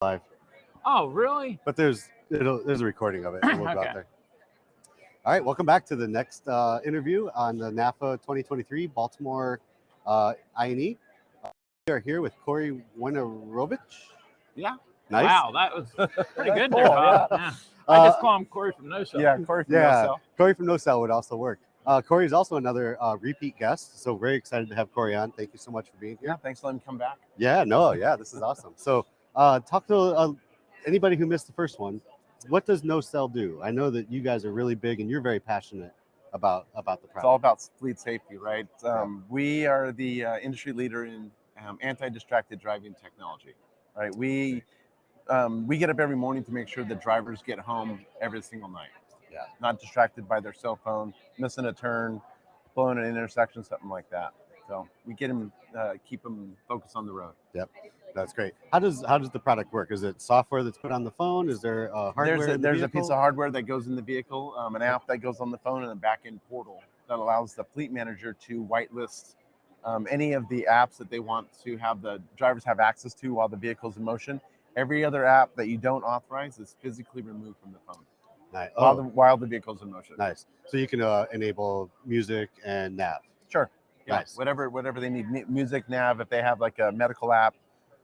live. Oh, really? But there's a recording of it, and we'll go out there. All right, welcome back to the next interview on the NAFA 2023 Baltimore I&E. We are here with Corey Winarovich. Yeah. Nice. Wow, that was pretty good cool, there, Bob. Yeah. I just call him Corey from No Cell. Yeah, Corey from No Cell. Corey from No Cell would also work. Corey is also another repeat guest, so very excited to have Corey on. Thank you so much for being here. Yeah, thanks for letting me come back. Yeah, this is awesome. So talk to anybody who missed the first one. What does No Cell do? I know that you guys are really big and you're very passionate about the product. It's all about fleet safety, right? We are the industry leader in anti-distracted driving technology, right? We get up every morning to make sure that drivers get home every single night. Yeah. Not distracted by their cell phone, missing a turn, blowing an intersection, something like that. So we get them, keep them focused on the road. Yep. That's great. How does the product work? Is it software that's put on the phone? Is there hardware? There's a piece of hardware that goes in the vehicle, an app that goes on the phone, and a back-end portal that allows the fleet manager to whitelist any of the apps that they want to have the drivers have access to while the vehicle's in motion. Every other app that you don't authorize is physically removed from the phone. Nice. While the vehicle's in motion. Nice. So you can enable music and nav. Sure. Yeah. Nice. Whatever they need, music, nav. If they have like a medical app,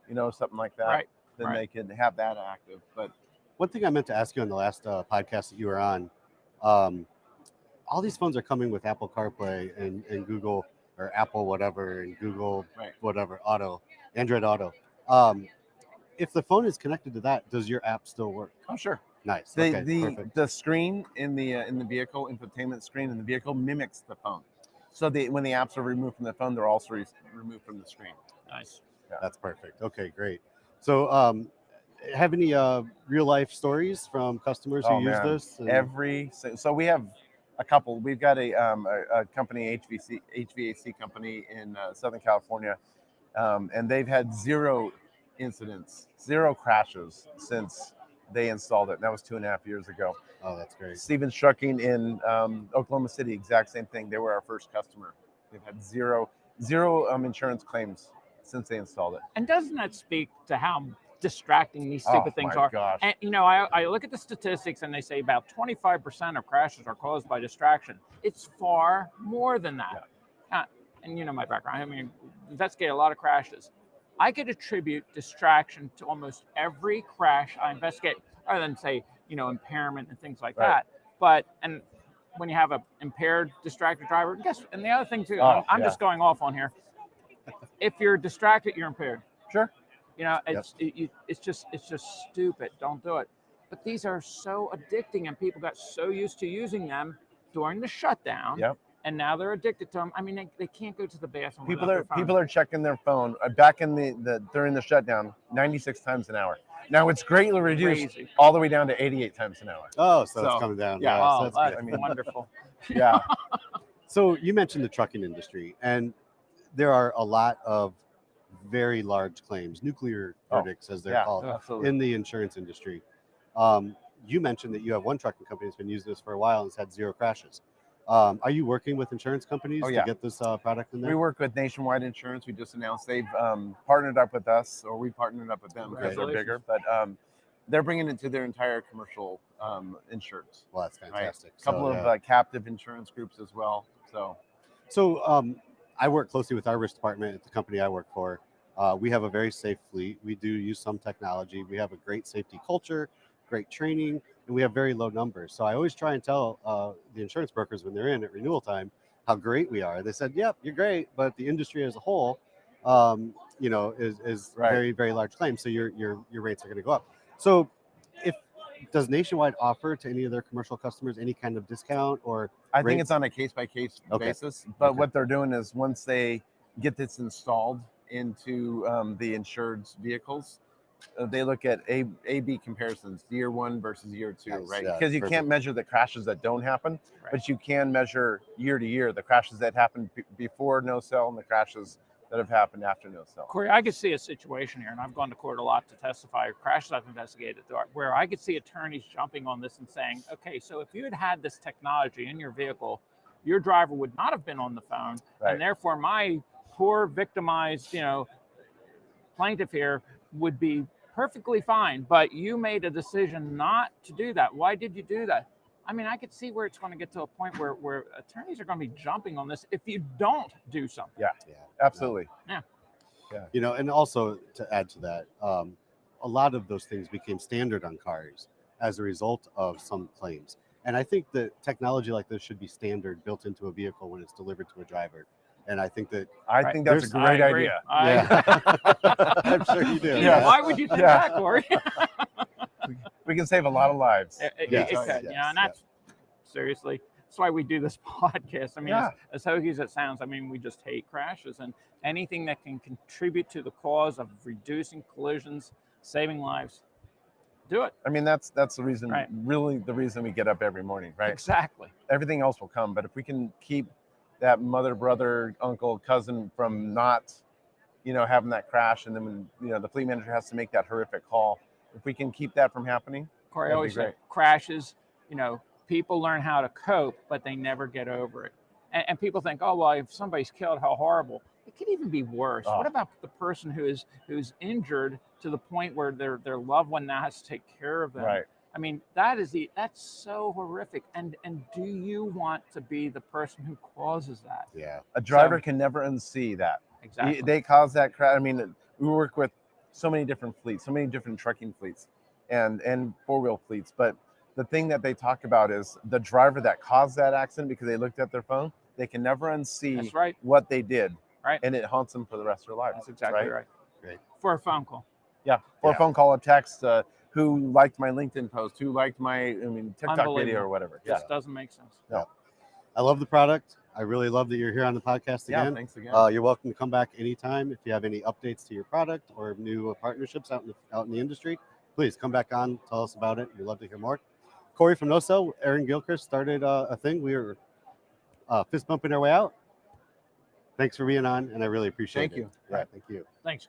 something like that, Right. then they can have that active. But one thing I meant to ask you on the last podcast that you were on, all these phones are coming with Apple CarPlay and Google or Apple whatever and Google whatever Auto, Android Auto. If the phone is connected to that, does your app still work? Oh, sure. Nice. The screen in the vehicle, infotainment screen in the vehicle mimics the phone. So when the apps are removed from the phone, they're also removed from the screen. Nice. Yeah. That's perfect. Okay, great. So have any real life stories from customers who use this? So we have a couple. We've got a company, HVAC company in Southern California, and they've had zero incidents, zero crashes since they installed it. And that was 2.5 years ago. Oh, that's great. Stevens Trucking in Oklahoma City, exact same thing. They were our first customer. They've had zero insurance claims since they installed it. And doesn't that speak to how distracting these stupid things are? Gosh. And I look at the statistics and they say about 25% of crashes are caused by distraction. It's far more than that. Yeah. And my background, I mean, investigate a lot of crashes. I could attribute distraction to almost every crash I investigate, other than say, impairment and things like that. But when you have an impaired, distracted driver, and the other thing too, I'm just going off on here. If you're distracted, you're impaired. Sure. It's just stupid. Don't do it. But these are so addicting, and people got so used to using them during the shutdown. Yep. And now they're addicted to them. I mean, they can't go to the bathroom. People are checking their phone back in during the shutdown 96 times an hour. Now it's greatly reduced all the way down to 88 times an hour. Oh, so it's coming down. Yeah, so that's wonderful. Yeah. So you mentioned the trucking industry, and there are a lot of very large claims, nuclear verdicts as they're called, in the insurance industry. You mentioned that you have one trucking company that's been using this for a while and has had zero crashes. Are you working with insurance companies to get this product in there? We work with Nationwide Insurance. We just announced they've partnered up with us, or we partnered up with them because they're bigger. But they're bringing it to their entire commercial insurance. Well, that's fantastic. A couple of captive insurance groups as well. So I work closely with our risk department at the company I work for. We have a very safe fleet. We do use some technology. We have a great safety culture, great training, and we have very low numbers. So I always try and tell the insurance brokers when they're in at renewal time how great we are. They said, "Yep, you're great," but the industry as a whole, is very, very large claims. So your rates are going to go up. So, does Nationwide offer to any of their commercial customers any kind of discount or? I think it's on a case-by-case basis. But what they're doing is once they get this installed into the insured's vehicles, they look at A/B comparisons, year one versus year two, right? Because you can't measure the crashes that don't happen, but you can measure year to year the crashes that happened before No Cell and the crashes that have happened after No Cell. Corey, I could see a situation here, and I've gone to court a lot to testify crashes I've investigated, where I could see attorneys jumping on this and saying, okay, so if you had this technology in your vehicle, your driver would not have been on the phone, and therefore my poor victimized, plaintiff here would be perfectly fine, but you made a decision not to do that. Why did you do that? I mean, I could see where it's going to get to a point where attorneys are going to be jumping on this if you don't do something. Yeah, Yeah. absolutely. You know, and also to add to that, a lot of those things became standard on cars as a result of some claims. And I think that technology like this should be standard, built into a vehicle when it's delivered to a driver. And I think that I think that's a great I agree. idea. I'm sure you do. Yeah. Why would you think Yeah. that, Corey? We can save a lot of lives. It Yes, could, yes, yeah, and that's seriously. That's why we do this podcast. I mean, Yeah. as hokey as it sounds, I mean, we just hate crashes, and anything that can contribute to the cause of reducing collisions, saving lives, do it. I mean, that's the reason, Right. really the reason we get up every morning, right? Exactly. Everything else will come, but if we can keep that mother, brother, uncle, cousin from not, having that crash, and then when the fleet manager has to make that horrific call, if we can keep that from happening, Corey that'd always be said great. crashes, people learn how to cope, but they never get over it. And people think, oh, well, if somebody's killed, how horrible. It could even be worse. Oh. What about the person who's injured to the point where their loved one now has to take care of them? Right? I mean, that's so horrific. And do you want to be the person who causes that? Yeah. A driver can never unsee that. Exactly. They cause that crash. I mean, we work with so many different fleets, so many different trucking fleets, and four-wheel fleets. But the thing that they talk about is the driver that caused that accident because they looked at their phone. They can never unsee That's right. what they did, Right. and it haunts them for the rest of their lives. That's exactly right. Great. For a phone call. Yeah, for Yeah. a phone call, a text, who liked my LinkedIn post, who liked my TikTok video Unbelievable. or whatever. Just doesn't make sense. I love the product. I really love that you're here on the podcast Yeah, again. thanks again. You're welcome to come back anytime. If you have any updates to your product or new partnerships out in the industry, please come back on, tell us about it. We'd love to hear more. Corey from NoSo, Aaron Gilchrist started a thing. We were fist bumping our way out. Thanks for being on, and I really appreciate it. Thank you. Yeah, thank you. Thanks.